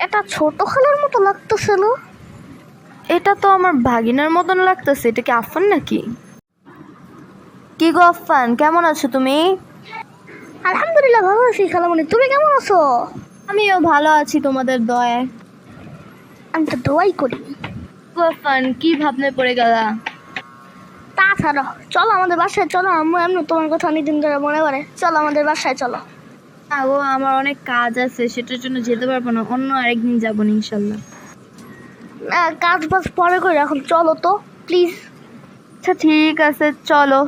এটা ছোট খালার মতো লাগতেছে না? এটা তো আমার ভাগিনার মতন লাগতেছে। এটা কি আফফান নাকি? কি গো আফফান, কেমন আছো তুমি? আলহামদুলিল্লাহ ভালো আছি খালামণি, তুমি কেমন আছো? আমিও ভালো আছি তোমাদের দয়ায়। আমি তো দোয়াই করি। গো আফফান, কি ভাবনায় পড়ে গেলা? তাছাড়া চলো আমাদের বাসায় চলো, আম্মু এমনি তোমার কথা অনেকদিন ধরে মনে করে, চলো আমাদের বাসায় চলো। না গো, আমার অনেক কাজ আছে, সেটার জন্য যেতে পারবো না, অন্য আরেকদিন যাবো না ইনশাল্লাহ। কাজ বাজ পরে করে, এখন চলো তো প্লিজ। আচ্ছা ঠিক আছে, চলো।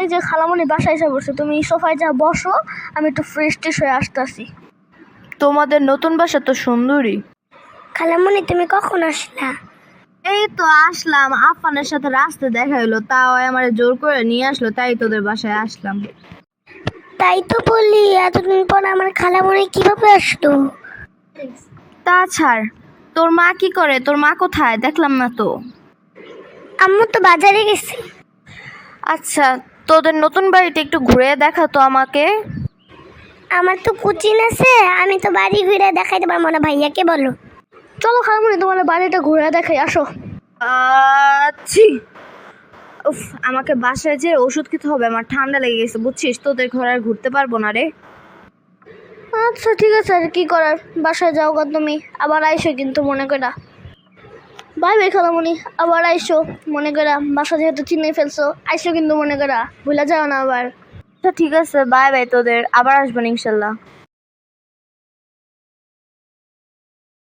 এই যে খালামণি বাসায় এসে বসে, তুমি সোফায় যা বসো, আমি একটু ফ্রেশ ট্রেশ হয়ে আসতেছি। তোমাদের নতুন বাসা তো সুন্দরী। খালামণি তুমি কখন আসলা? এই তো আসলাম, আফফানের সাথে রাস্তায় দেখা হলো, তাও আমার জোর করে নিয়ে আসলো, তাই তোদের বাসায় আসলাম। তাই তো বললি, এতদিন পর আমার খালামণি কিভাবে আসলো? তা ছাড়, তোর মা কি করে? তোর মা কোথায়? দেখলাম না তো। আম্মু তো বাজারে গেছে। আচ্ছা, তোদের নতুন বাড়িতে একটু ঘুরে দেখা তো আমাকে। আমার তো কোচিং আছে, আমি তো বাড়ি ঘুরে দেখাইতে পারবো না, ভাইয়াকে বলো। চলো খালামণি তোমার বাড়িটা ঘুরে দেখাই, আসো। ছি, উফ, আমাকে বাসায় যে ওষুধ খেতে হবে, আমার ঠান্ডা লেগে গেছে বুঝছিস, তোদের ঘরে আর ঘুরতে পারবো না রে। আচ্ছা ঠিক আছে, আর কি করার, বাসায় যাও গা তুমি, আবার আইসো কিন্তু মনে করা। বাই বাই খালামণি, আবার আইসো মনে করা, বাসা যেহেতু চিনে ফেলছো, আইসো কিন্তু মনে করা, ভুলে যাও না আবার। আচ্ছা ঠিক আছে, বাই বাই, তোদের আবার আসবো না ইনশাল্লাহ।